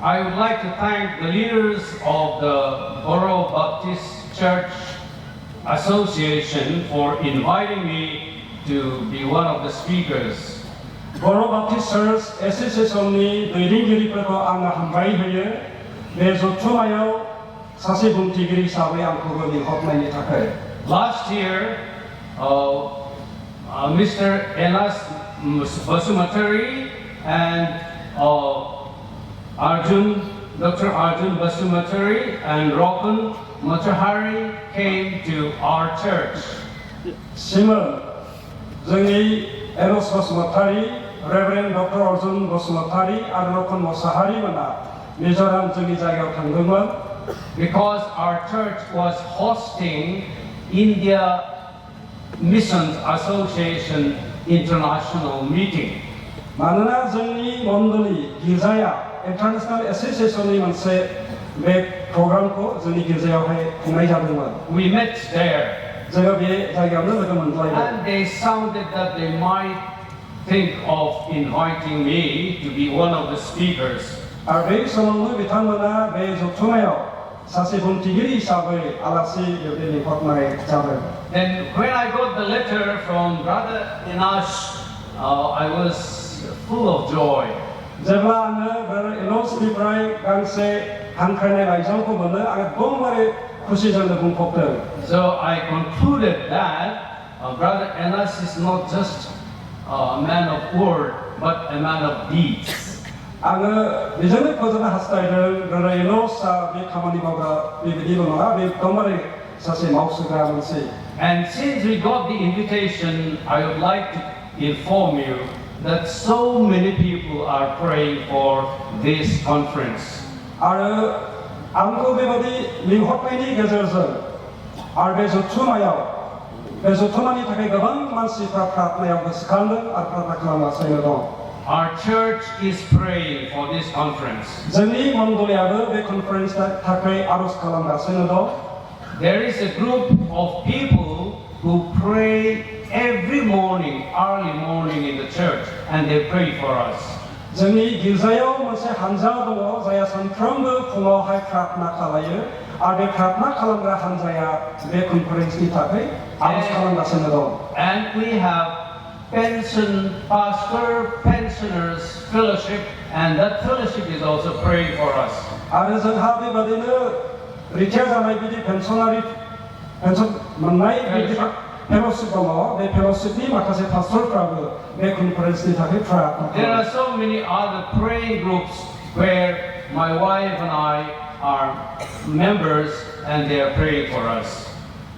I would like to thank the leaders of the Borough Baptist Church Association for inviting me to be one of the speakers. Borough Baptist Church Association이 दैदेनगिरिफोरखौ आङो हामबाय होयो बे जथुम्मायाव सासे बुंथिगिरि हिसाबै आंखौबो लिंहरनायनि थाखाय. Last year, Mr. Elas Basumatari and Dr. Arjun Basumatari and Rokan Matahari came to our church. 심은 जोंनि 에로스 Basumatary, Reverend Dr. Arjun Basumatari आरो Rokan Matahari मोना मिजोराम जोंनि जायगायाव थांदोंमोन. Because our church was hosting India Missions Association International Meeting. मानोना जोंनि मण्डली गिर्जाया International Associationनि मोनसे बे प्रग्रामखौ जोंनि गिर्जायावहाय खुंनाय जादोंमोन. We met there. जोङो बे जायगायावनो लोगो मोनलायबाय. And they sounded that they might think of inviting me to be one of the speakers. आरो बे समावनो बिथांमोना बे जथुम्मायाव सासे बुंथिगिरि हिसाबै आलासि लिंहरनाय जादों. Then when I got the letter from Brother Inash, I was full of joy. जेब्ला आङो ब्रादार इनसनिफ्राय गांसे हांख्रायनाय लाइजामखौ मोनो आं एकदमबारे खुसिजों बुंफबदों. So I concluded that Brother Inash is not just a man of word, but a man of deeds. आङो बेजोंनो फोजोबनो हास्थायदों ब्रादार इनसआ बे खामानि मावग्रा बेबायदिल' नङा बे एकदमबारे सासे मावसोग्रा मोनसे. And since we got the invitation, I would like to inform you that so many people are praying for this conference. आरो आंखौ बेबायदि लिंहरनायनि गेजेरजों आरो बे जथुम्मानि थाखाय गोबां मानसिफ्रा प्रार्थनायाव गोसोखांदों आरो प्रार्थना खालामगासिनो दं. Our church is praying for this conference. जोंनि मण्डलीयाबो बे कनफारेन्सनि थाखाय आरज खालामगासिनो दं. There is a group of people who pray every morning, early morning in the church, and they pray for us. जोंनि गिर्जायाव मोनसे हानजा दङ जायहा सानफ्रोमबो फुङावहाय प्रार्थना खालायो आरो बे प्रार्थना खालामग्रा हानजाया बे कनफारेन्सनि थाखाय आरज खालामगासिनो दं. And we have pensioners fellowship, and that fellowship is also praying for us. आरो जोंहा बेबादिनो रिटायार जानाय बिदि पेन्सन मोननाय बिदि फेल'शिप दङ. बे फेल'शिपनि माखासे पास्टरफ्राबो बे कनफारेन्सनि थाखाय प्रार्थना खालामो. There are so many other praying groups where my wife and I are members, and they are praying for us.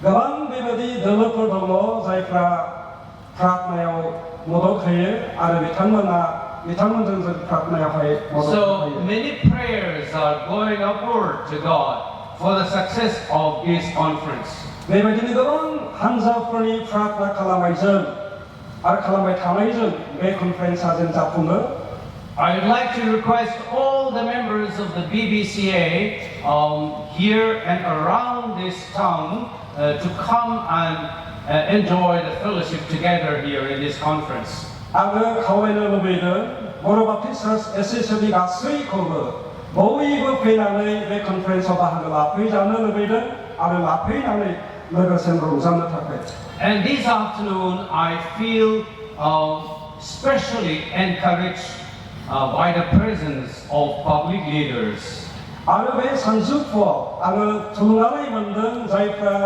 गोबां बेबादि दोलोफोर दङ जायफ्रा प्रार्थनायाव मदद होयो आरो बिथांमोनजों जों प्रार्थनायावहाय मदद So होयो. many prayers are going upward to God for the success of this conference. बेबायदिनो गोबां हानजाफोरनि प्रार्थना खालामनायजों आरो खालामबाय थानायजों बे कनफारेन्सआ जों जाफुङो. I would like to request all the members of the BBCA here and around this town to come and enjoy the fellowship together here in this conference. आङो खावलायनो लुबैदों बर' बाप्टिस्ट चार्च एसोसिएशननि गासैखौबो बयबो फैनानै बे कनफारेन्सआव बाहागो लाफैजानो लुबैदों आरो लाफैनानै लोगोसे रंजानो थाखाय. And this afternoon I feel especially encouraged by the presence of public leaders. आरो बे सानजौफुआव आङो थुलुंगानाय मोनदों जायफ्रा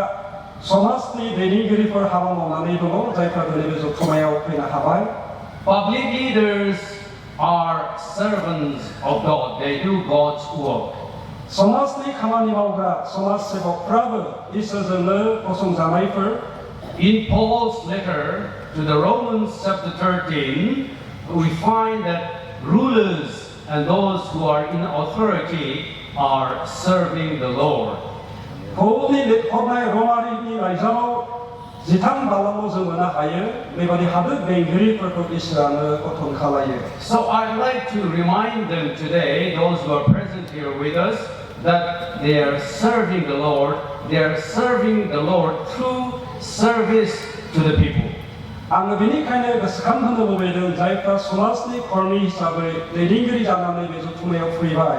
समाजनि दैदेनगिरिफोर हाबा मावनानै दङ जायफ्रा दिनै बे जथुम्मायाव फैनो हाबाय. Public leaders are servants of God. They do God's work. समाजनि खामानि मावग्रा समाज सेवकफ्राबो इसोरजोंनो फसंजानायफोर. In Paul's letter to the Romans chapter 13, we find that rulers and those who are in authority are serving the Lord. पौलनि लिरहरनाय रमारिनि लाइजामाव 13 बालामाव जों मोननो हायो बेबादि हादोर बेंगिरिफोरखौ इसोरानो गठन खालायो. So I'd like to remind them today, those who are present here with us, that they are serving the Lord. They are serving the Lord through service to the people. आङो बेनिखायनो गोसोखांहोनो लुबैदों जायफ्रा समाजनि खरनि हिसाबै दैदेनगिरि जानानै बे जथुम्मायाव फैबाय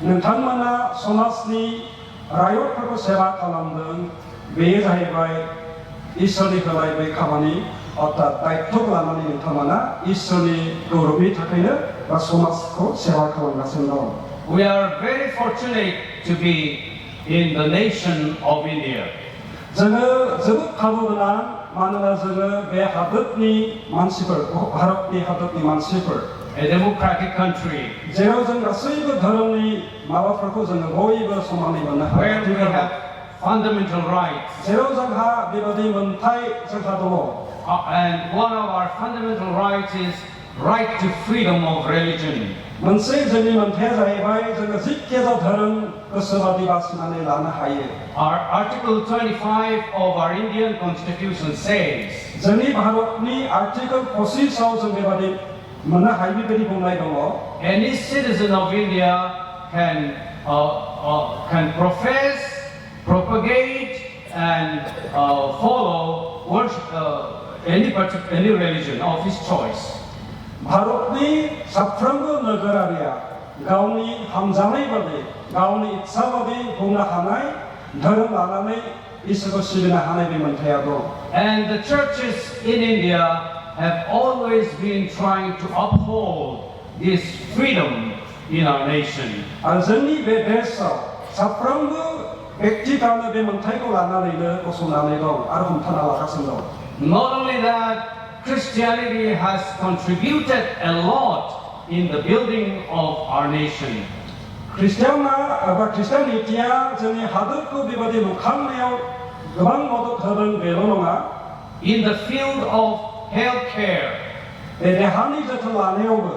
नोंथांमोना समाजनि रायतफोरखौ सेवा खालामदों बेयो जाहैबाय इसोरनि होनाय बे खामानि अर्थात दायित्व लानानै नोंथांमोना इसोरनि गौरबनि थाखायनो बा समाजखौ सेवा खालामगासिनो दं We are very fortunate to be in the nation of India. जोङो जोबोद खाबु गोनां मानोना जोङो बे हादोरनि मानसिफोर भारतनि हादोरनि मानसिफोर A democratic country जेराव जों गासैबो धोरोमनि माबाफोरखौ जोङो बयबो समानै मोननो where we हायो have fundamental rights. जेराव जोंहा बेबायदि मोनथाय जोंहा दङ And one of our fundamental rights is right to freedom of religion. मोनसे जोंनि मोनथाया जाहैबाय जोङो जिखिजाया धोरोम गोसोबादि बासिनानै लानो हायो Our Article 25 of our Indian Constitution says जोंनि भारतनि आर्टिकल 25 आव जों बेबादि मोननो हायो बेबादि बुंनाय दङ any citizen of India can profess, propagate, and follow any religion of his choice. भारतनि साफ्रोमबो नोगोरारिया गावनि हामजानाय बादि गावनि इच्छा बादि बुंनो हानाय धोरोम लानानै इसोरखौ सिबिनो हानाय बे मोनथाया दं And the churches in India have always been trying to uphold this freedom in our nation. आरो जोंनि बे देशआव साफ्रोमबो व्यक्तिफ्रानो बे मोनथायखौ लानानैनो गसंनानै दं आरो हमथाना लागासिनो दं Not only that, Christianity has contributed a lot in the building of our nation. ख्रिस्टियानिटिया जोंनि हादोरखौ बेबादि लुखांनायाव गोबां मदद होदों बेल' नङा In the field of health care, बे देहानि जोथोन लानायावबो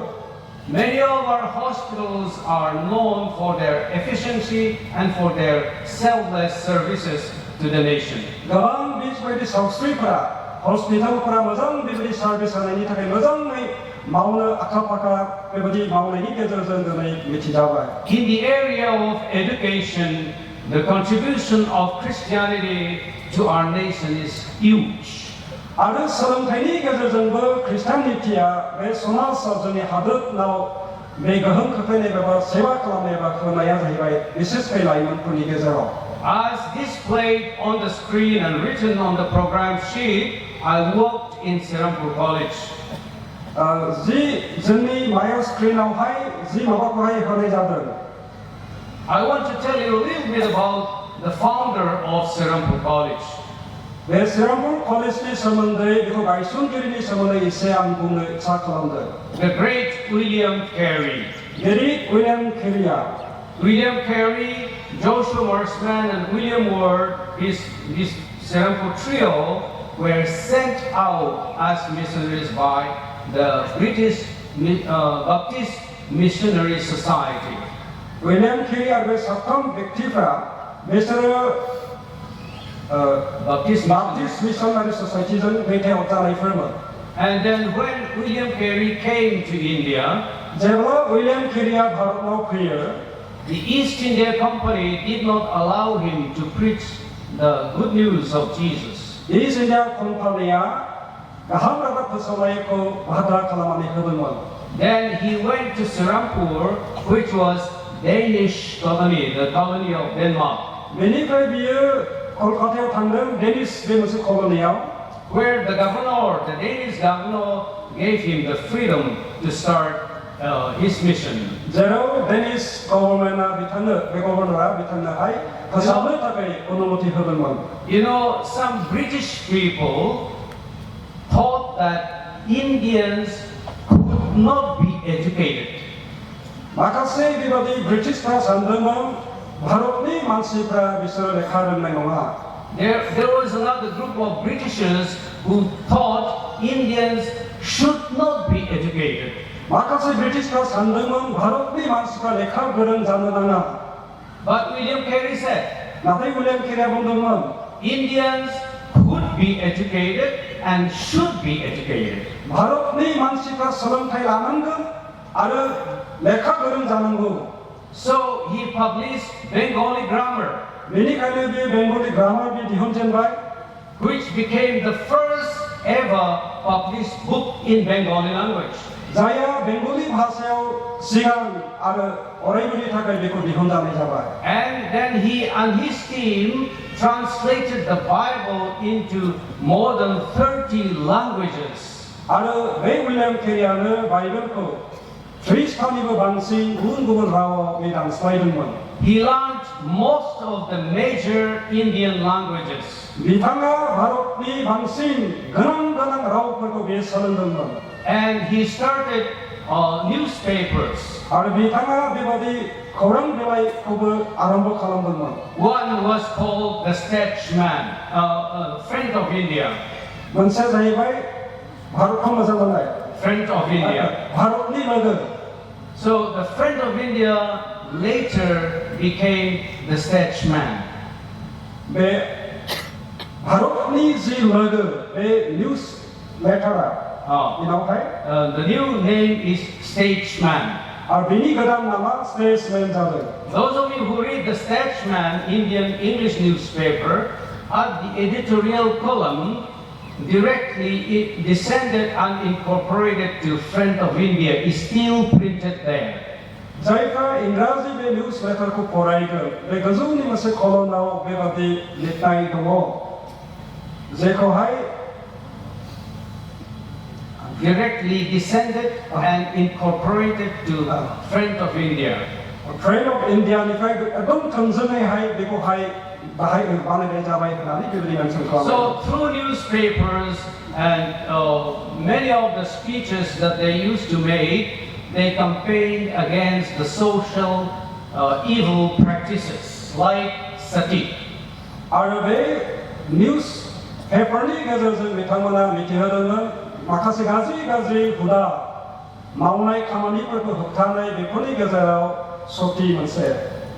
many of our hospitals are known for their efficiency and for their selfless services to the nation. गोबां बेबायदि सावस्रिफोरा हस्पिटालफोरा मोजां बेबायदि सार्भिस होनायनि थाखाय मोजाङै मावनो आखा-फाखा बेबायदि मावनायनि गेजेरजों दिनै मिथिजाबाय In the area of education, the contribution of Christianity to our nation is huge. आरो सोलोंथाइनि गेजेरजोंबो ख्रिस्टियानिटिया बे समाजाव जोंनि हादोराव बे गोहोम खोख्लैनाय एबा सेवा खालामनाय एबा होनाया जाहैबाय बिसेसकै लाइमोनफोरनि गेजेराव As displayed on the screen and written on the program sheet, I worked in Serampur College. जि जोंनि मायाव स्क्रिनावहाय जि माबाखौहाय होनाय जादों I want to tell you a little bit about the founder of Serampur College. बे सेरामपुर कलेजनि सोमोन्दै बेखौ गायसनगिरिनि सोमोन्दै एसे आं बुंनो इच्छा खालामदों The great William Carey. गेरिक उइलियाम केरिया William Carey, Joshua Morrisman, and William Ward, this Serampur trio, were sent out as missionaries by the British Baptist Missionary Society. William केरि आरो बे साथाम व्यक्तिफ्रा बिसोरो Baptist Missionary Society जों दैथायहरजानायफोरमोन And then when William Carey came to India, जेब्ला William केरिया भारताव फैयो the East India Company did not allow him to preach the good news of Jesus. East India कम्पानिया गाहाम रादाब फोसावनायखौ बाधा खालामनानै होदोंमोन Then he went to Serampur, which was Danish colony, the colony of Denmark. बेनिफ्राय बियो कलकातायाव थांदों डेनिस बे मोनसे कलनियाव where the Danish governor gave him the freedom to start his mission. जेराव डेनिस गभर्नमेन्टआ बिथांनो बे गभर्नरा बिथांनोहाय फोसावनो थाखाय अनुमति होदोंमोन You know, some British people thought that Indians could not be educated. माखासे बेबादि ब्रिटिशफ्रा सानदोंमोन भारतनि मानसिफ्रा बिसोरो लेखा रोंनाय नङा There was another group of Britishers who thought Indians should not be educated. माखासे ब्रिटिशफ्रा सानदोंमोन भारतनि मानसिफ्रा लेखा गोरों जानो नाङा But William Carey said, नाथाय उइलियाम केरिया बुंदोंमोन Indians could be educated and should be educated. भारतनि मानसिफ्रा सोलोंथाइ लानांगोन आरो लेखा गोरों जानांगौ So he published Bengali grammar, बेनिखायनो बे बेंगलि ग्रामार बे दिहुनजेनबाय which became the first ever published book in Bengali language. जायहा बेंगली भाषायाव सिगां आरो अरायबोनि थाखाय बेखौ दिहुनजानाय जाबाय And then he and his team translated the Bible into more than 30 languages. आरो बे विलियम केरियानो बाइबेलखौ 30थानिबो बांसिन गुबुन रावाव बे दानस्लायदोंमोन He learned most of the major Indian languages. बिथाङा भारतनि बांसिन गोनां रावफोरखौ बे सोलोंदोंमोन And he started newspapers. आरो बिथाङा बेबादि खौरां बिलाइखौबो आरम्भ खालामदोंमोन One was called the Statesman, Friend of India. मोनसेया जाहैबाय भारतखौ मोजां मोननाय Friend of India. भारतनि लोगो So the Friend of India later became the Statesman. बे भारतनि जि लोगो बे निउज लेटारा उनावहाय The new name is Statesman. आरो बिनि गोदान नामा स्टेट्समेन जादों Those of you who read the Statesman, Indian English newspaper, at the editorial column, directly it descended and incorporated to Friend of India, is still printed there. जायफ्रा इंराजि बे news लेटारखौ फरायगोन बे गोजौनि मोनसे कलमाव बेबादि लिरनाय दङ जेखौहाय Directly descended and incorporated to Friend of India. Friend of इन्डियानिफ्राय एकदम थोंजोङैहाय बेखौहाय बानायनाय जाबाय होननानै बेबायदि मेनसन खालामो So through newspapers and many of the speeches that they used to make, they campaigned against the social evil practices like sati. आरो बे निउज पेपारनि गेजेरजों बिथांमोना मिथिहोदोंमोन माखासे गाज्रि हुदा मावनाय खामानिफोरखौ होबथानाय बेफोरनि गेजेराव सति मोनसे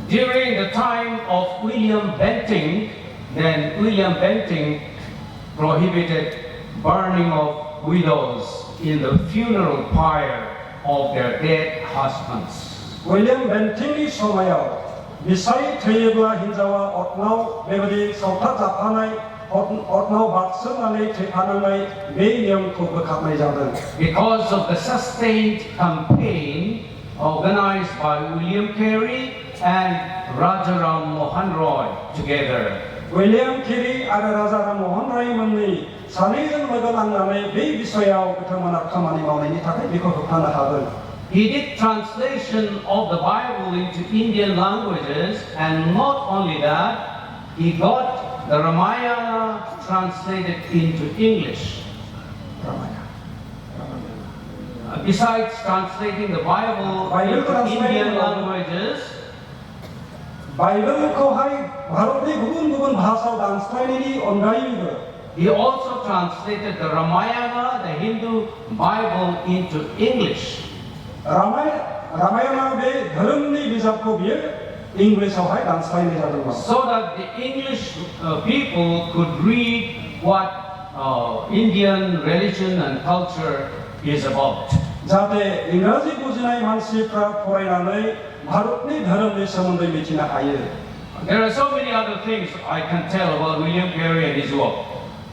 During the time of William Bentinck, then William Bentinck prohibited burning of widows in the funeral pyre of their dead husbands. William बेन्टिंनि समायाव बिसाय थैयोब्ला हिनजावा अरनाव बेबायदि सावथार जाफानाय अरनाव बारसोमनानै थैफानांनाय बे नियमखौ बोखारनाय जादों Because of the sustained campaign organized by William Carey and Rajaram Mohan Roy together. William Carey आरो राजाराम मोहन राय मोननि सानैजों लोगो नांनानै बे बिषयाव बिथांमोना खामानि मावनायनि थाखाय बेखौ होबथानो हादों He did translation of the Bible into Indian languages, and not only that, he got the Ramayana translated into English. Besides translating the Bible into Indian languages, बाइबेलखौहाय भारतनि गुबुन भाषायाव दानस्लायनायनि अनगायैबो he also translated the Ramayana, the Hindu Bible, into English. Ramayana बे धर्मनि बिजाबखौ बियो इंलिशआवहाय दानस्लायनाय जादोंमोन So that the English people could read what Indian religion and culture is about. जाहाथे इंराजि बुजिनाय मानसिफ्रा फरायनानै भारतनि धर्मनि सोमोन्दै मिथिनो हायो There are so many other things I can tell about William Carey and his work.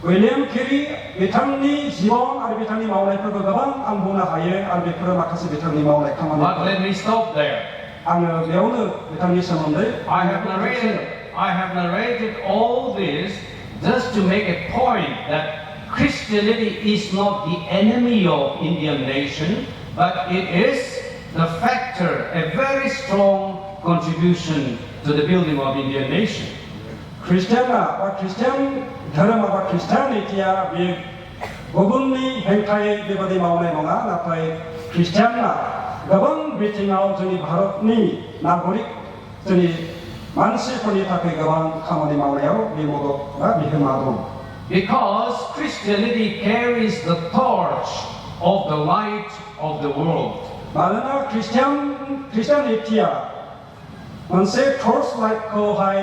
William Carey बिथांनि जीवन आरो बिथांनि मावनायफोरखौ गोबां आं बुंनो हायो आरो बेफोरो माखासे बिथांनि मावनाय खामानि But let me stop there. आङो बेयावनो बिथांनि सोमोन्दै I have narrated all this just to make a point that Christianity is not the enemy of Indian nation, but it is the factor, a very strong contribution to the building of Indian nation. Christian धर्म बा ख्रिस्टियानिटिया बे गुबुननि हेंथायै बेबादि मावनाय नङा नाथाय ख्रिस्टियाना गोबां बिथिङाव जोंनि भारतनि नागरिक जोंनि मानसिफोरनि थाखाय गोबां खामानि मावनायाव बे मदद बा बिहोमा दं Because Christianity carries the torch of the light of the world. मानोना ख्रिस्टियानिटिया मोनसे टर्च लाइटखौहाय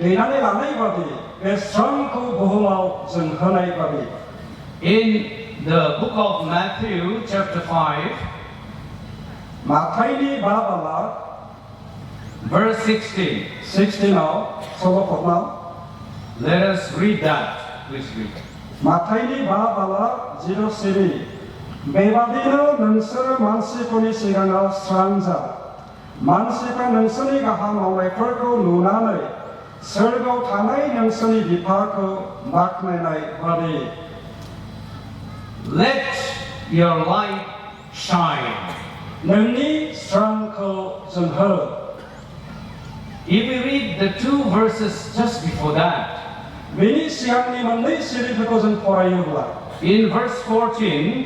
दैनानै लानाय बादि बे स्रांखौ बुहुमाव जोंहोनाय बादि In the book of Matthew, chapter 5, माथाइनि 5 बालाग verse 16. आव सल'फोरनाव Let us read that. Please read. 마타이니 바발라 지로시리 बेबादिनो नोंसोर मानसिफोरनि सिगाङाव स्रां जा मानसिफ्रा नोंसोरनि गाहाम मावनायफोरखौ नुनानै सोरगोआव थानाय नोंसोरनि बिफाखौ बाख्नायनाय बादि Let your light shine. नोंनि स्रांखौ जोंहो. If we read the two verses just before that, बेनि सिगांनि मोननै सिरिफोरखौ जों फरायोब्ला in verse 14,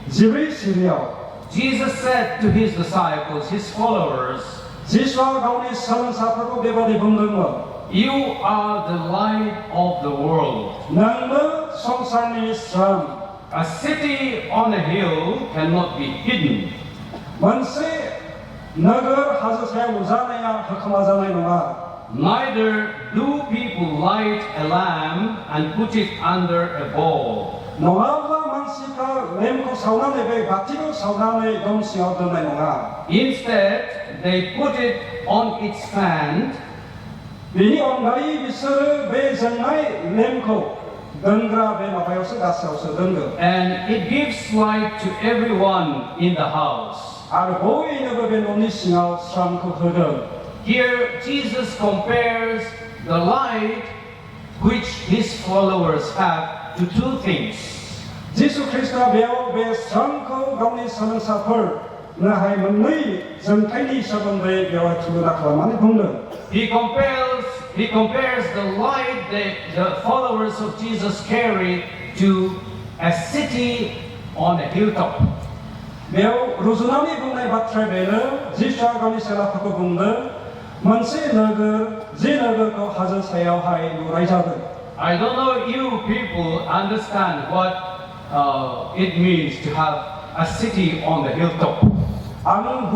14 सिरियाव Jesus said to his disciples, his followers, जिसुआ गावनि सोलोंसाफोरखौ बेबादि बुंदोंमोन, you are the light of the world. नोंनो संसारनि स्रां. A city on a hill cannot be hidden. मोनसे नोगोर हाजो सायाव लुजानाया होखोमा जानाय नङा. Neither do people light a lamp and put it under a bowl. नङाब्ला मानसिफ्रा लेम्पखौ सावनानै बे बाथिखौ सावनानै दम सिङाव दोननाय नङा. Instead, they put it on its stand, बेनि अनगायै बिसोरो बे जोंनाय लेम्पखौ दोनग्रा बे माबायावसो गासायावसो दोनगोन. and it gives light to everyone in the house. आरो बयनोबो बे न'नि सिङाव स्रांखौ होगोन. Here, Jesus compares the light which his followers have to two things. जिसु ख्रीष्टआ बेयाव बे स्रांखौ गावनि सोलोंसाफोरनोहाय मोननै जोंथायनि सोमोन्दै बेयाव थुलुंगा खालामनानै बुंदों. He compares the light that the followers of Jesus carry to a city on a hilltop. बेयाव रुजुनानै बुंनाय बाथ्राया बेनो, जिसुआ गावनि सेलाफोरखौ बुंदों, मोनसे नोगोर, जे नोगोरखौ हाजो सायावहाय लुनाय जादों. I don't know if you people understand what it means to have a city on the hilltop. आं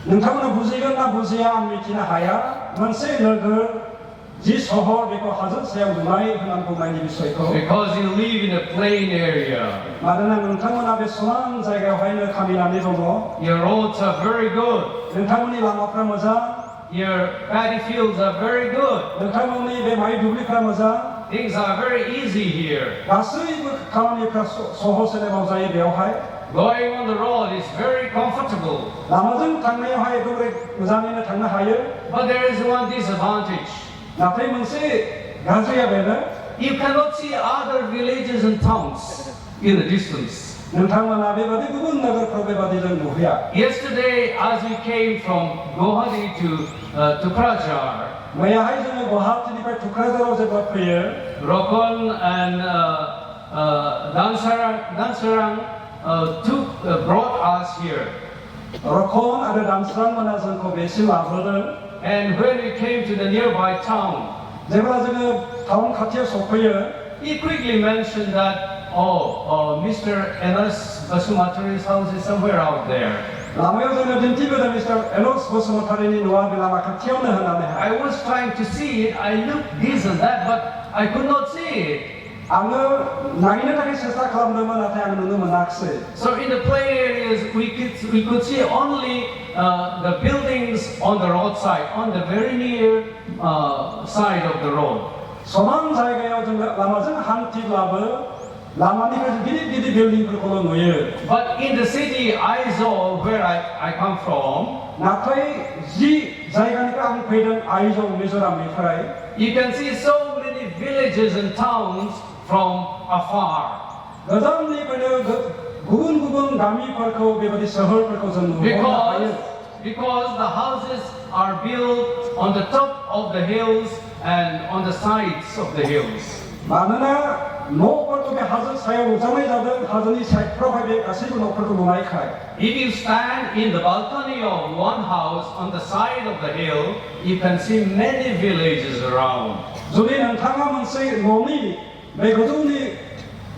नोंथांमोना बुजिगोन ना बुजिया आं मिथिनो हाया. मोनसे नोगोर, जि सहर बेखौ हाजो सायाव लुनाय होननानै बुंनायनि बिसयखौ. Because you live in a plain area. मानोना नोंथांमोना बे समान जायगायावहायनो खामिनानै दङ. Your roads are very good. नोंथांमोननि लामाफ्रा मोजां. Your paddy fields are very good. नोंथांमोननि बे माइ दुब्लिफ्रा मोजां. Things are very easy here. गासैबो खामानिफ्रा सहजैनो मावजायो बेयावहाय. Going on the road is very comfortable. लामाजों थांनायावहाय एकदमबारे मोजाङैनो थांनो हायो. But there is one disadvantage. नाथाय मोनसे गाज्रिया बेनो, You cannot see other villages and towns in the distance. नोंथांमोना बेबादि गुबुन नोगोरफ्राव बेबादि जों नुहैया. Yesterday, as we came from Guwahati to Tukrajar, मैयाहाय जोङो गुवाहाटीनिफ्राय टुक्राझाराव जेब्ला फैयो, Rokon and Dansarang brought us here. रखन आरो दानस्रां मोना जोंखौ बेसिम लाबोदों. And when we came to the nearby town, जेब्ला जोङो टाउन खाथियाव सफैयो, he quickly mentioned that, Mr. Enos Basumatari's house is somewhere out there. लामायाव जोङो दिन्थिबोदों मिस्टार एनस बसुमतारीनि न'आ बे लामा खाथियावनो होननानै. I was trying to see it. I looked this and that, but I could not see it. आङो नायनो थाखाय सेस्था खालामदोंमोन, नाथाय आं नुनो मोनाखिसै. So in the plain areas, we could see only the buildings on the roadside, on the very near side of the road. समान जायगायाव जों लामाजों हान्थिब्लाबो लामानिफ्राय गिदिर गिदिर बिल्डिंफोरखौल' नुयो. But in the city Aizawl, where I come from, नाथाय जि जायगानिफ्राय आं फैदों, Aizawl मिजोरामनिफ्राय, you can see so many villages and towns from afar. गोजाननिफ्रायनो गुबुन गुबुन गामिफोरखौ बेबादि सोहोरफोरखौ जों नुनो हायो. Because the houses are built on the top of the hills and on the sides of the hills. मानोना न'फोरखौ बे हाजो सायाव लुजानाय जादों, हाजोनि साइडफ्रावहाय बे गासैबो न'फोरखौ लुनायखाय. If you stand in the balcony of one house on the side of the hill, you can see many villages around. जुदि नोंथाङा मोनसे न'नि बे गोजौनि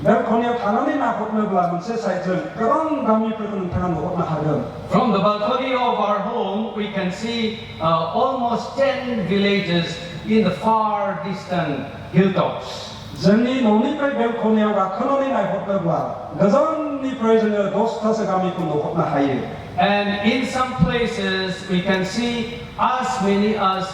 बेलकनियाव थानानै नाहरनोब्ला मोनसे साइडजों गोबां गामिफोरखौ नोंथाङा नुहरनो हागोन. From the balcony of our home, we can see almost 10 villages in the far distant hilltops. जोंनि न'निफ्राय बेलकनियाव गाखोनानै नायहरनोब्ला गोजाननिफ्राय जोङो 10थासो गामिखौ नुहरनो हायो. And in some places we can see as many as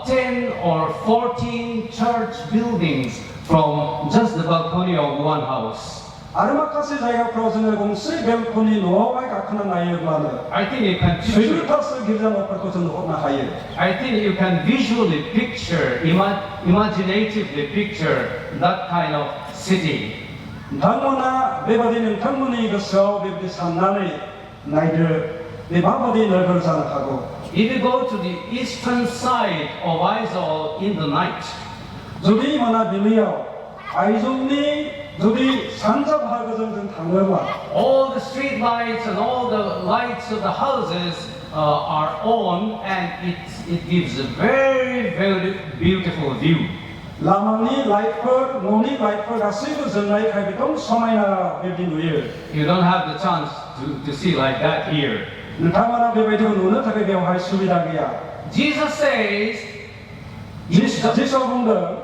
10 or 14 church buildings from just the balcony of one house. 아르마카스 자이가프로 저는 공시 벨코니 노아와이 가크나 나이르마는 I think you can picture. 스위르타스 기르자노 퍼코전 오나 하예. I think you can visually picture, imaginatively picture that kind of city. 당모나 베바디는 당모니 그서 베바디 산나네 나이들 베바바디 너걸 산하고. If you go to the eastern side of Iswranw in the night, 저기 만나 빌리오 아이존니 저기 산잡하거든 당거마. all the street lights and all the lights of the houses are on, and it gives a very, very beautiful view. 라마니 라이퍼 노니 라이퍼 가시고 전라이 카비동 소마이나 빌딩 위에. You don't have the chance to see like that here. 타마나 베베디 노는 타게 배워할 수비다기야. Jesus says 지소분들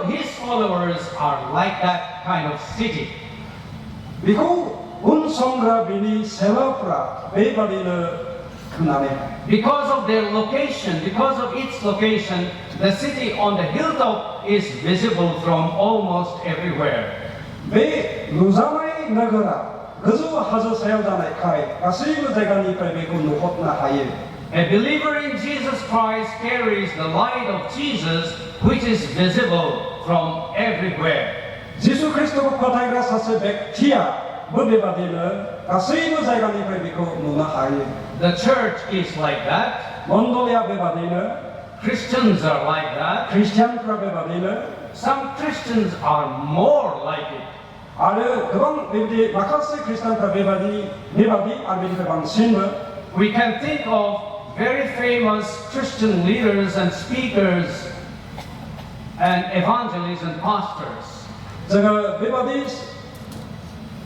his followers are like that kind of city. 비고 운송가 비니 세와프라 베바디는 그나네. Because of their location, because of its location, the city on the hilltop is visible from almost everywhere. 베 루자마이 너거라 그저 하저 세우자나이 카이 가시고 제가니 베베고 노헛나 하예. A believer in Jesus Christ carries the light of Jesus, which is visible from everywhere. 지수 그리스도 파타이라 사세 백티야 뭐베바디는 가시고 제가니 베베고 노나 하예. The church is like that. 몬돌리아 베바디는 Christians are like that. 크리스찬 프라베바디는 Some Christians are more like it. 아르 그방 베바디 마카스 크리스찬 프라베바디 베바디 아르베디 방신은 We can think of very famous Christian leaders and speakers and evangelists and pastors. 제가 베바디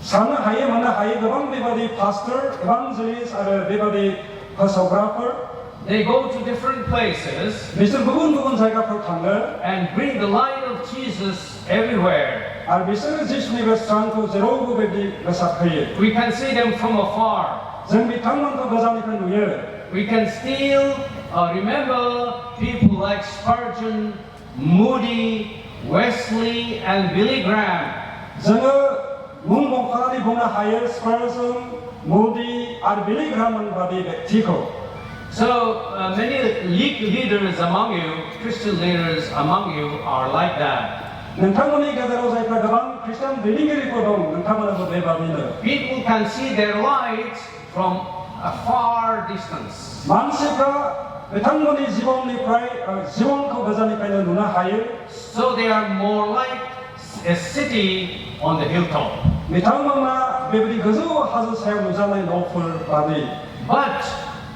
사는 하예 만나 하예 그방 베바디 파스터 에반젤리스트 아르 베바디 퍼소그라퍼 They go to different places 미스 부분 자기가 풀탄을 and bring the light of Jesus everywhere. 아 미스 지수니가 스탄코 제로고 베디 가사크예 We can see them from afar. 정비 탕만도 거자니까 누예 We can still remember people like Spurgeon, Moody, Wesley, and Billy Graham. 저거 문봉파리 보나 하예 스퍼슨 모디 아르 빌리 그라만 바디 베티코 So many leaders among you, Christian leaders among you, are like that. 능타문이 가다로 자이파 그방 크리스찬 빌링게리 거동 능타문하고 베바디는 People can see their lights from a far distance. 만세가 베탕문이 지본리 프라이 지본코 거자니까는 누나 하예 So they are more like a city on the hilltop. 미탕문나 베브리 그저 하즈 사용 누자나이 노플 바디 But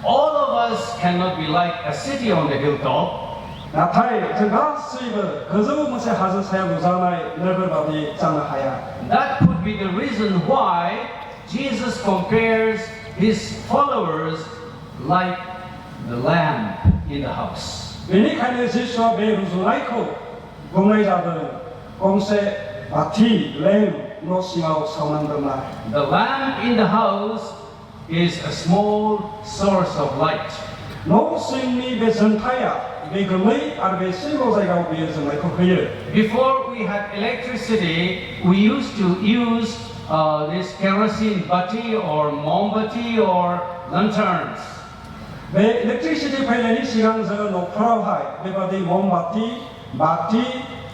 all of us cannot be like a city on the hilltop. 나타이 저가 수입을 그저 무세 하즈 사용 누자나이 너걸 바디 짱나 하야 That could be the reason why Jesus compares his followers like the lamp in the house. 베니카네 지수와 베루즈라이코 공의자들은 공세 마티 렘 노시마오 사운한다나 The lamp in the house is a small source of light. 노스임니 베전타야 베글레이 아르베 실고자이가 베전라이코 그예 Before we had electricity, we used to use this kerosene butty or mombati or lanterns. 베 일렉트리시티 파일레니 시간서 노프라하이 베바디 몬마티 마티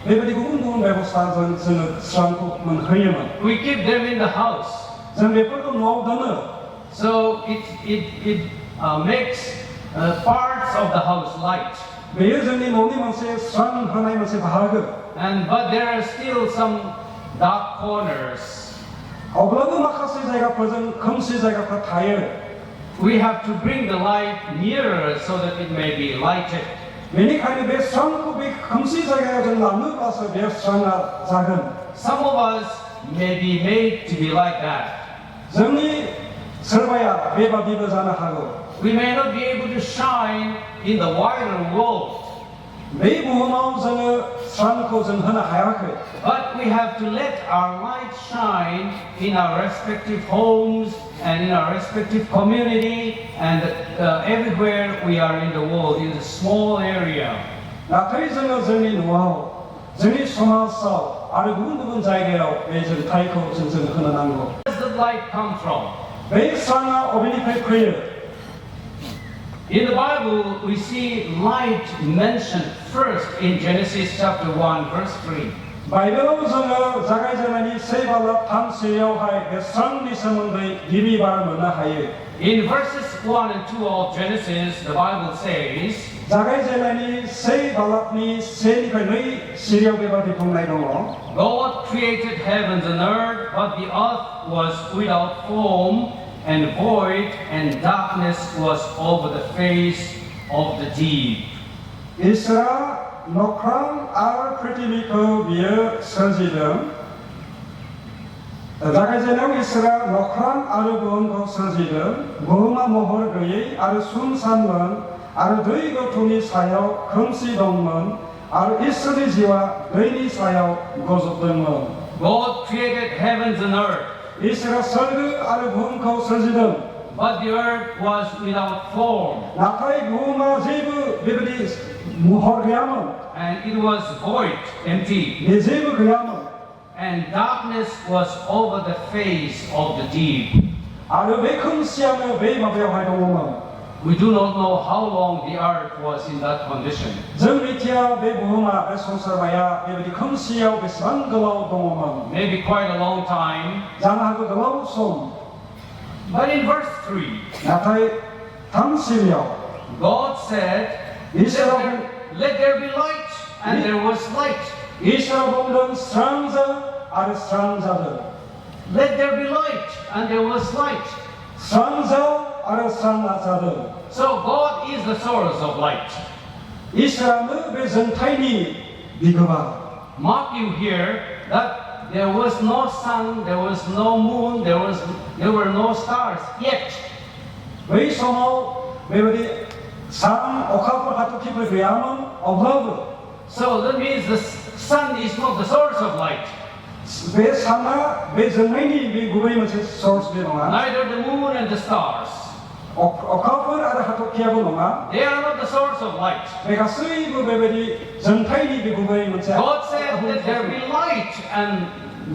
베바디 구분구분 베보스탄선 저는 스랑코 문 흐예만 We keep them in the house. 전 베벌도 노우더는 So it makes parts of the house light. 베여전이 노니만세 스랑 하나이만세 바하그 But there are still some dark corners. 어블라드 마카스 자이가 버전 검시 자이가 다 타이어 We have to bring the light nearer so that it may be lighted. 메니카니 베 스랑코 베 검시 자이가 전 남는 가서 베 스랑아 작은 Some of us may be made to be like that. 정리 설바야 베바비버자나 하고 We may not be able to shine in the wider world, 메이 무마우 저는 스랑코 전 하나 하야크 but we have to let our light shine in our respective homes and in our respective community and everywhere we are in the world, in the small area. 나타이 저는 정리 노하우 जोंनि समाजाव आरो गुबुन जायगायाव बे जोंथायखौ जों होनो नांगौ। Where does the light come from? बे स्राङा अबेनिफ्राय फैयो? In the Bible, we see light mentioned first in Genesis chapter 1, verse 3. बाइबेलाव जोङो जागायजेननायनि 1:3 बे स्रांनि सोमोन्दै गिबि बार मोननो हायो। In verses 1 and 2 of Genesis, the Bible says, जागायजेननायनि 1:1-2 सिरियाव बेबादि बुंनाय दङ। God created heavens and earth, but the earth was without form and void, and darkness was over the face of the deep. इसोरा नख्रां आरो पृथ्वीखौ बियो सोरजिदों। जागायजेननायाव इसोरा नख्रां आरो बुहुमखौ सोरजिदों। बुहुमा महर गैयै आरो सुनसानमोन आरो दै गोथौनि सायाव खोमसि दंमोन आरो इसोरनि जिउआ दैनि सायाव गजबदोंमोन। God created heavens and earth. इसोरा सोरगो आरो बुहुमखौ सोरजिदों। But the earth was without form. नाथाय बुहुमा जेबो बेबादि महर गैयामोन। And it was void, empty. बे जेबो गैयामोन। And darkness was over the face of the deep. आरो बे खोमसियानो बे माबायावहाय दङमोन। We do not know how long the earth was in that condition. जों मिथिया बे बुहुमा बे संसारमाया बेबादि खोमसियाव बेसेबां गोलाव दङमोन। Maybe quite a long time. जानो हागौ गोलाव सम। But in verse 3, नाथाय 3 सिरियाव God said, let there be light, and there was light. इसोरा बुंदों स्रां जा आरो स्रां जादों। Let there be light, and there was light. स्रां जा आरो स्रां जादों। So God is the source of light. इसोरानो बे जोंथायनि बिगोमा। Mark you here that there was no sun, there was no moon, there were no stars yet. बै समाव बेबादि सान अखाफोर हाथरखिफोर गैयामोन अब्लाबो। So that means the sun is not the source of light. बे साना बे जोंनायनि बे गुबै मोनसे सोर्स बे नङा। Neither the moon and the stars. अखाफोर आरो हाथरखियाबो नङा। They are not the source of light. बे गासैबो बेबादि जोंथायनि बे गुबै मोनसे। God said that there be light, and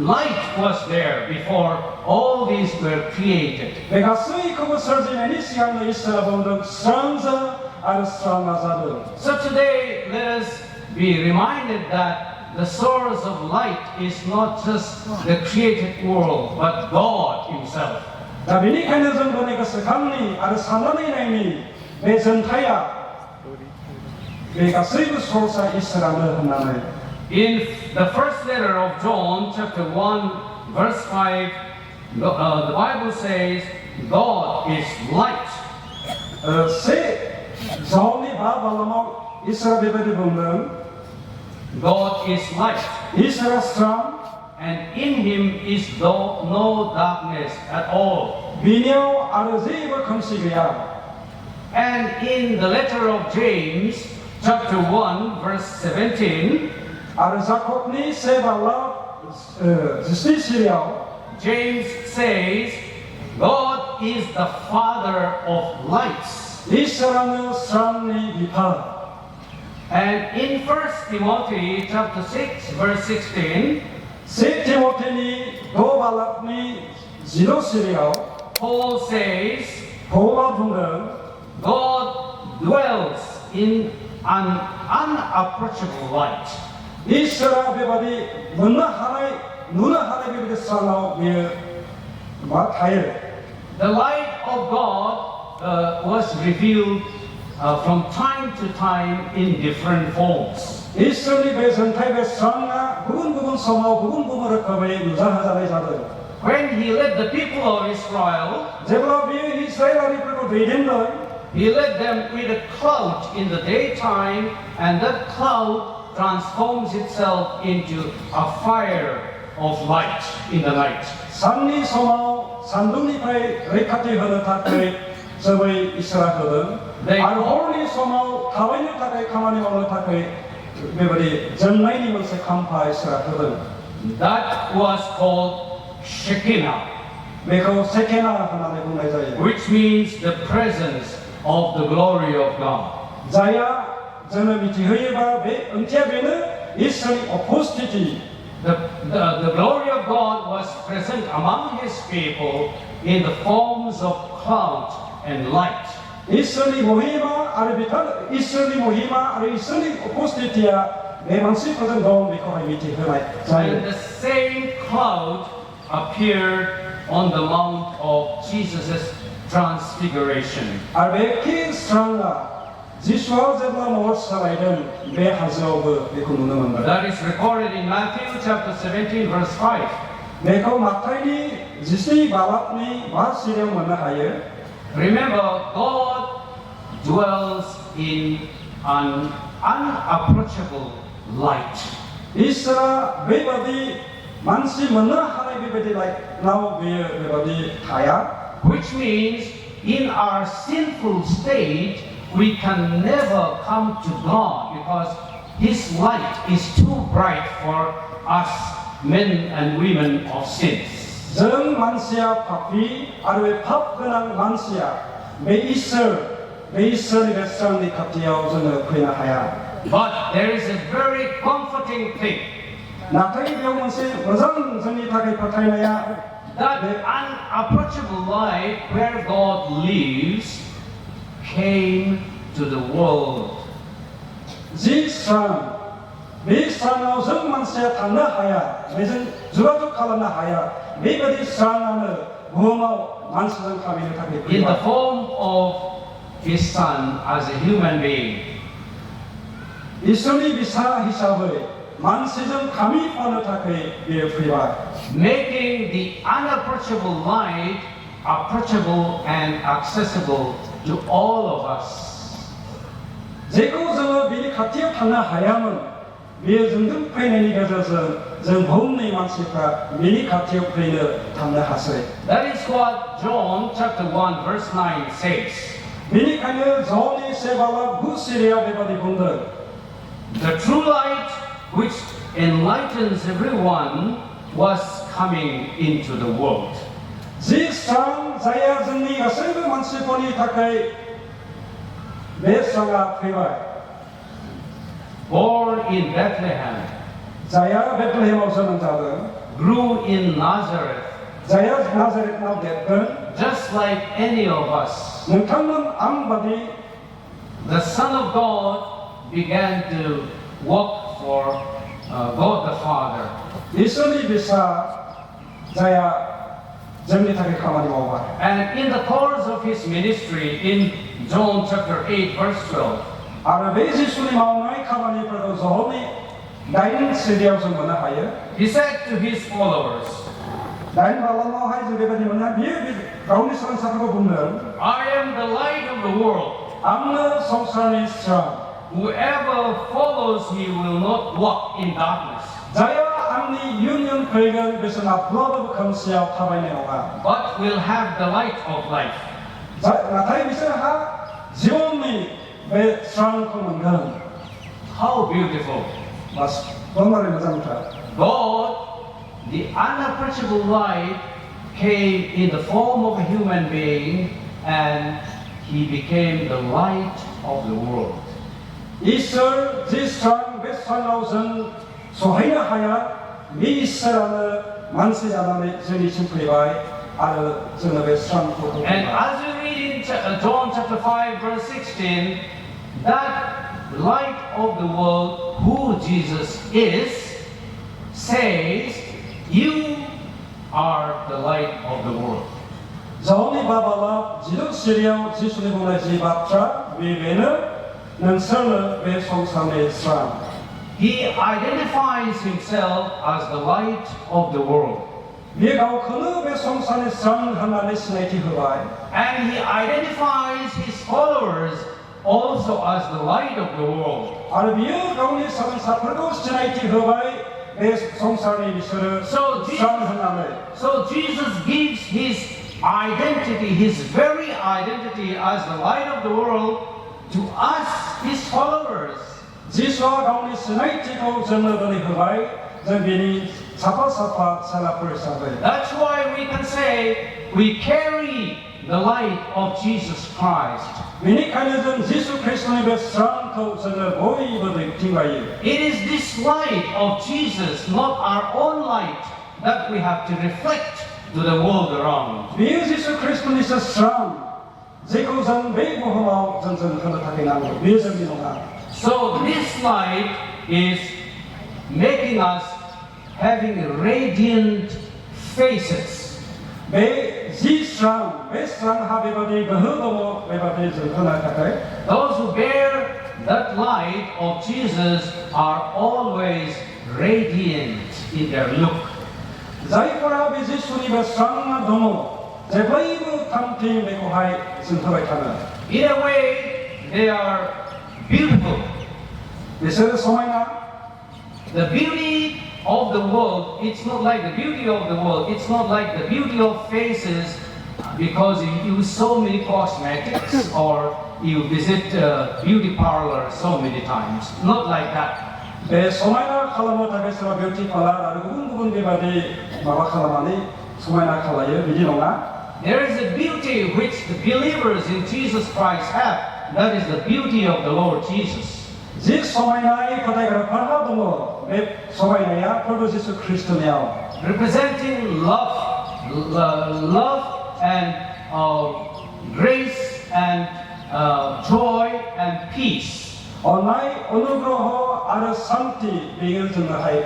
light was there before all these were created. बे गासैखौबो सोरजिनायनि सिगांनो इसोरा बुंदों स्रां जा आरो स्रांआ जादों। So today let us be reminded that the source of light is not just the created world, but God Himself. दा बेनिखायनो जों दिनै गोसोखांनि आरो साननानै नायनि बे जोंथाया बे गासैबो सोर्सआ इसोरानो होननानै। In the first letter of John, chapter 1, verse 5, the Bible says, God is light. जौनि बालामाव इसोरा बेबायदि बुंदों God is light. इसोरा स्रां And in Him is no darkness at all. बिनियाव आरो जेबो खोमसि गैया। And in the letter of James, chapter 1, verse 17, आरो जाकबनि 1:17 सिरियाव James says, God is the Father of lights. इसोरानो स्रांनि बिफा। And in 1 Timothy chapter 6, verse 16, 1 तिमोथेनि 2:10 सिरियाव Paul says, पौला बुंदों God dwells in an unapproachable light. इसोरा बेबादि नुनो हानाय बेबादि स्राङाव बियो थायो। The light of God was revealed from time to time in different forms. इसोरनि बे जोंथाय बे स्राङा गुबुन समाव गुबुन रोखोमै नुजाहोजानाय जादों। When He led the people of Israel, जेब्ला बियो इस्राएलारिफोरखौ दैदेनदों, He led them with a cloud in the daytime, and that cloud transforms itself into a fire of light in the night. साननि समाव सान्दुंनिफ्राय रैखाथि होनो थाखाय जोमै इसोरा होदों आरो हरनि समाव थाबायनो थाखाय खामानि मावनो थाखाय बेबादि जोंनायनि मोनसे खाम्फा इसोरा होदों। That was called Shekinah, बेखौ सेकेना होननानै बुंनाय जायो। which means the presence of the glory of God. जाया जोंनो मिथिहोयोबा बे ओंथिया बेनो 이스라엘 apostasy The glory of God was present among his people in the forms of cloud and light. 이스라엘 모히마 아르비탈 이스라엘 모히마 아르 이스라엘 apostasia memang si present dalam mereka miti helai. And the same cloud appeared on the mount of Jesus' transfiguration. 아르베키 스랑라 지수와 제가 모을 살아있는 매 하즈오브 이거 누르는 That is recorded in Matthew chapter 17 verse 5. 내가 마타이니 지시 바랍니 마시령 만나하여 Remember, God dwells in an unapproachable light. 이스라 베바디 만시 만나하나 베바디 like now 베바디 하야 Which means in our sinful state, we can never come to God because His light is too bright for us men and women of sins. 정 만시야 파피 아르베 팝근한 만시야 메이스를 베스랑니 카티아오 저는 그냥 하야 But there is a very comforting thing 나타이 병원시 어장 전이 타게 파타이나야 that the unapproachable light where God lives came to the world. 지상 메이스랑나오 정 만시야 탄나하야 메전 주가족 칼라나하야 메이버디 스랑나는 무엄마 만시정 카미를 타게 In the form of His Son as a human being. 이스라엘 비사 히사브의 만시정 카미 파는 타게 비에프리바 Making the unapproachable light approachable and accessible to all of us. 제거저 미리 카티어 탄나 하야는 미어정등 페이네니 가져서 정 범리 만시파 미리 카티어 페이너 탄나 하세 That is what John chapter 1 verse 9 says. 미리 카니어 조니 세발라 부시리아 베바디 본들 The true light which enlightens everyone was coming into the world. 지상 자야 정리 가세브 만시포니 타카이 메사가 페이바 Born in Bethlehem, 자야 베틀레헴 없었는 자들 grew in Nazareth, 자야 나자렛 나베든 just like any of us. 능탄는 암바디 The Son of God began to work for God the Father. 이스라엘 비사 자야 정리타게 가만히 와봐 And in the course of his ministry in John chapter 8 verse 12, 아르베지 수리 마음의 가만히 벌어 조니 나인 세디아우스 뭐나 하여 he said to his followers, 나인 발라노 하이즈 베바디 뭐나 비비 가운데 사람 사고 보면 I am the light of the world. 암나 성산의 스트랑 Whoever follows me will not walk in darkness, 자야 암니 유년 걸건 그래서 나 블러드 컨시아 타바이네 오가 but will have the light of life. 자 나타이 비서 하 지원니 배 스트랑 코는 How beautiful. 마스 돈말이 맞습니다 God, the unapproachable light, came in the form of a human being and he became the light of the world. 이슬 지스트랑 베스트라우선 소하이나 하야 미이스라는 만세자만의 전이 심프리바이 아르 정업의 스트랑 포토 And as we read in John chapter 5 verse 16, that light of the world, who Jesus is, says, you are the light of the world. 자오니 바발라 지도 시리아 지수니 보내지 바트라 위베는 능설을 왜 송삼의 스트랑 He identifies himself as the light of the world. 미가오 그는 왜 송산의 스트랑 하나의 스네이티 흐바이 And he identifies his followers also as the light of the world. 아르비어 가운데 사는 사프르고 스네이티 흐바이 왜 송산의 미스를 So 스트랑 하나의 So Jesus gives his identity, his very identity as the light of the world to us, his followers. 지수와 가운데 스네이티고 전너더니 흐바이 전비니 사파사파 살라프를 사베 That's why we can say we carry the light of Jesus Christ. 미니카니즘 지수 그리스도의 베스트랑토 저는 모이버드 팅바이. It is this light of Jesus, not our own light, that we have to reflect to the world around. 미 지수 그리스도의 스트랑 제코전 메이고하마 전전 하나타게 나고 미저미노가. So this light is making us having radiant faces. 매 지스랑 베스트랑 하베바디 그흐도모 베바디 전 하나타게. Those who bear that light of Jesus are always radiant in their look. 자이포라 비지수니 베스트랑마 도모 제바이브 탐티 메고하이 선타바이타나. In a way, they are beautiful. 미세르 소마이나. The beauty of the world, it's not like the beauty of the world, it's not like the beauty of faces because you use so many cosmetics or you visit beauty parlor so many times. Not like that. 네, 소마이나 칼라모 타베스와 뷰티 팔라 라고 구분 비바디 마바 칼라마니 소마이나 칼라요 비지노나. There is a beauty which the believers in Jesus Christ have. That is the beauty of the Lord Jesus. 지 소마이나의 코다이가 팔하도모 맵 소마이나야 프로지스 크리스토네요. Representing love and grace and joy and peace. 온라인 오누그로호 아르 산티 빙을 증하이.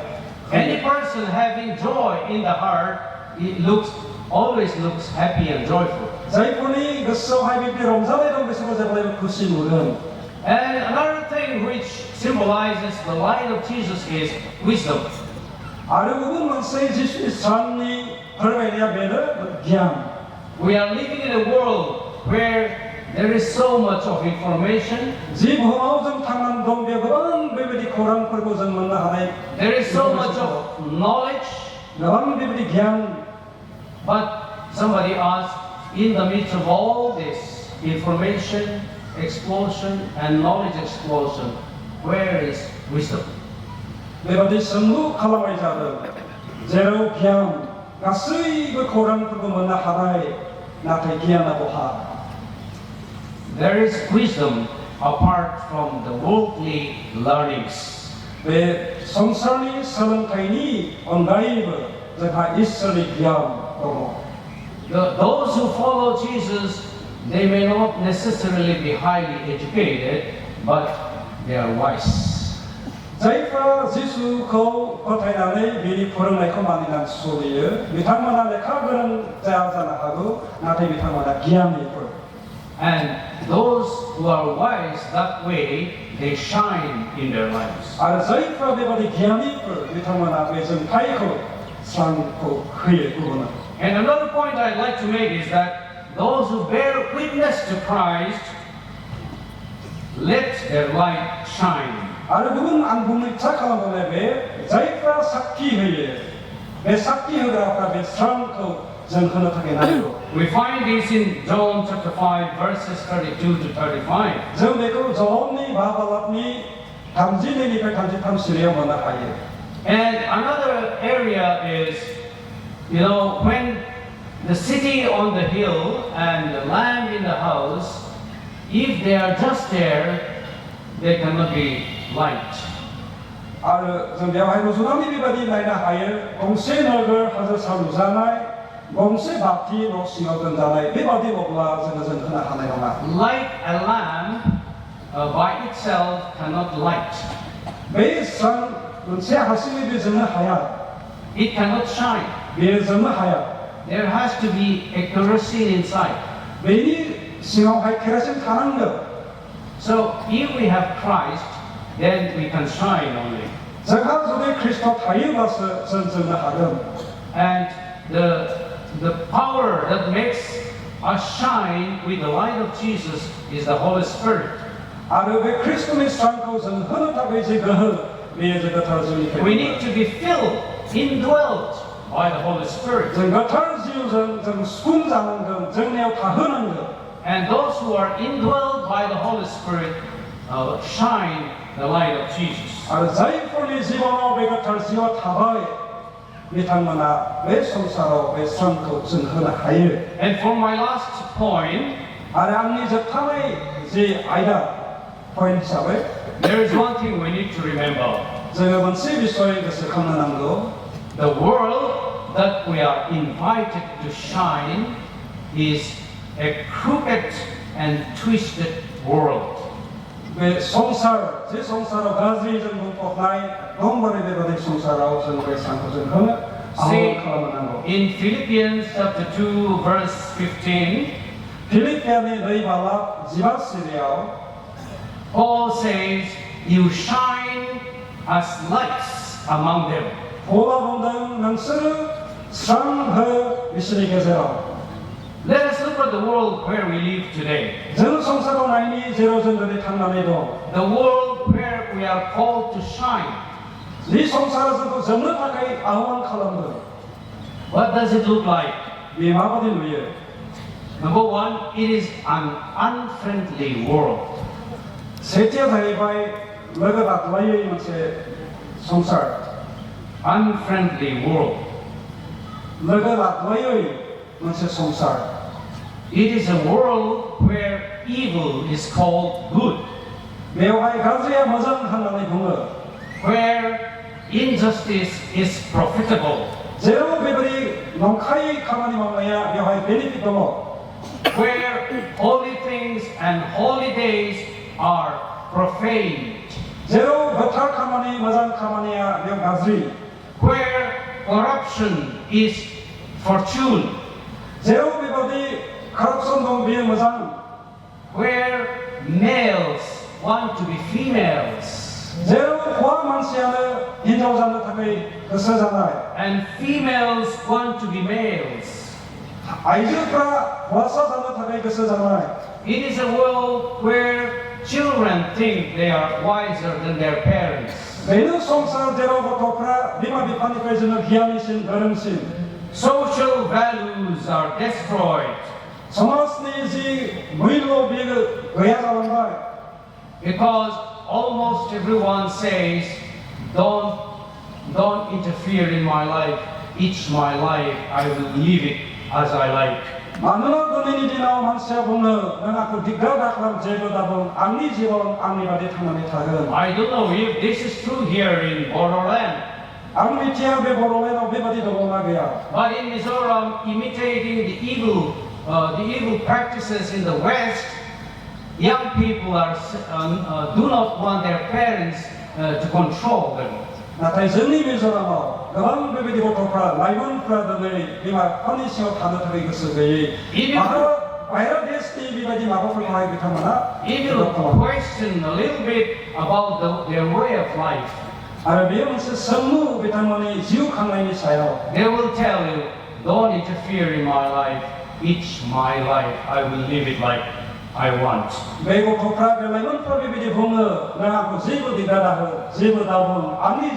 Any person having joy in the heart, it always looks happy and joyful. 자이포니 그소 하이비비 롬자레동 베스고 제발레 쿠시무는. And another thing which symbolizes the light of Jesus is wisdom. 아르부분 만세 지수 산니 벌베리아 베르 기암. We are living in a world where there is so much of information. 지 부모좀 탕만 동벽은 베베디 코랑 펄고전 만나 하나이. There is so much of knowledge. 너만 베베디 기암. But somebody asked, in the midst of all this information explosion and knowledge explosion, where is wisdom? 베베디 선무 칼라마이자르 제로 기암 가스이 그 코랑 펄고 만나 하나이 나타 기암나고 하. There is wisdom apart from the worldly learnings. 왜 성선이 서른타이니 온가이브 제가 이슬리 기암 도모. Those who follow Jesus, they may not necessarily be highly educated, but they are wise. 자이파 지수 거 거타이나네 미리 포럼나이코 만이난 소리에 미탕마나 레카그는 자자나 하고 나테 미탕마나 기암이 볼. And those who are wise that way, they shine in their lives. 아 자이파 베바디 기암이 볼 미탕마나 외전 타이코 상코 크에 부분은. And another point I'd like to make is that those who bear witness to Christ, let their light shine. 아르 부분 안 부분 착하는 거네 왜 자이파 사키회에 왜 사키회가 왜 상코 전커너타게 나요. We find this in John chapter 5 verses 32 to 35. 저 내가 저언니 바발랍니 담지네니 그 담지 탐시레요 뭐나 하예. And another area is, when the city on the hill and the lamb in the house, if they are just there, they cannot be light. 아르 저 내가 하이고 수나미 비바디 나이나 하예 공세 너걸 하저 사루자나이 공세 바티 노싱어던 자나이 비바디 오블라 저는 하나 하나요나. Like a lamb by itself cannot light. 매상 제 하시미 비즈는 하야. It cannot shine. 매즈는 하야. There has to be a kerosene inside. 매니 싱어하이 케라신 타는 거. So if we have Christ, then we can shine only. 제가 저의 크리스토 타이바스 전전을 하던. And the power that makes us shine with the light of Jesus is the Holy Spirit. 아르베 크리스토의 상코는 흐르다고 이제 그 미에저가 타르즈니. We need to be filled, indwelt by the Holy Spirit. 정가 타르지우선 정 순자는 건 정내어 다 흐는 거. And those who are indwelled by the Holy Spirit shine the light of Jesus. 아르 자이폴리 지바노 베가 타르지와 타바에 बिथांमोना बे संसाराव बे स्रांखौ जोंहोनो हायो। And for my last point, आरो आंनि जोबथानाय जि आयदा point हिसाबै there is one thing we need to remember. जोङो मोनसे बिसय गोसोखांनो नांगौ। The world that we are invited to shine is a crooked and twisted world. बे संसार जे संसाराव गाज्रिजों बुंफबनाय दंबारो बेबादि संसाराव जों बे सानखौ जोंहोनो आह्वान खालामनो नांगौ। In Philippians chapter 2 verse 15, फिलिपियानि 2:15 Paul says, "You shine as lights among them." पौलआ बुंदों नोंसोरो स्रां हो बिसोरनि गेजेराव। Let us look at the world where we live today. जों संसाराव नायनि जेराव जों दिनै थांनानै दं। The world where we are called to shine. जि संसारा जोंखौ जोंनो थाखाय आह्वान खालामदों। What does it look like? बे माबादि नुयो? Number one, it is an unfriendly world. सेथिया जाहैबाय लोगो लाज्लायै मोनसे संसार। Unfriendly world. लोगो लाज्लायै मोनसे संसार। It is a world where evil is called good. बेवहाय गाज्रिया मोजां होननानै बुङो। Where injustice is profitable. जेराव बेबादि नंखाय खामानि मावनाया बेवहाय बेनिफिट दङ। Where holy things and holy days are profaned. जेराव गोथार खामानि मोजां खामानिया बेयाव गाज्रि। Where corruption is fortune. जेराव बेबादि करप्शन दं बेयो मोजां। Where males want to be females. जेराव हौवा मानसियानो हिनजाव जानो थाखाय गोसो जानाय। And females want to be males. आइजोफ्रा हौवासा जानो थाखाय गोसो जानाय। It is a world where children think they are wiser than their parents. बेनो संसार जेराव गथ'फ्रा बिमा बिफानिफ्राय जोङो गियानिसिन गोरोंसिन। Social values are destroyed. समाजनि जि मूल्य बेयो गैया जालांबाय। Because almost everyone says, don't interfere in my life. It's my life. I will live it as I like. मानोना दिनैनि दिनाव मानसिया बुङो नों आंखौ दिगदार दाखालाम जेबो दाबुं आंनि जिबन आंनि बादि थांनानै थागोन। I don't know if this is true here in Borderland. आं मिथिया बे बर'लेण्डआव बेबादि दङना गैया। But in Mizoram, imitating the evil practices in the West, young people do not want their parents to control them. नाथाय जोंनि मिजोरामाव गोबां बेबायदि गथ'फ्रा लाइमोनफ्रा दिनै बिमा बिफानि सिङाव थानो थाखाय गोसो गैयै बाहेरा देशनि बेबायदि माबाफोरखौहाय बिथांमोना Even question a little bit about their way of life. आरो बेयो मोनसे सोंलु बिथांमोननि जिउ खांनायनि सायाव। They will tell you, don't interfere in my life. It's my life. I will live it like I want. बे गथ'फ्रा बे लाइमोनफ्रा बेबायदि बुङो नों आंखौ जेबो दिगदार दाहो जेबो दाबुं आंनि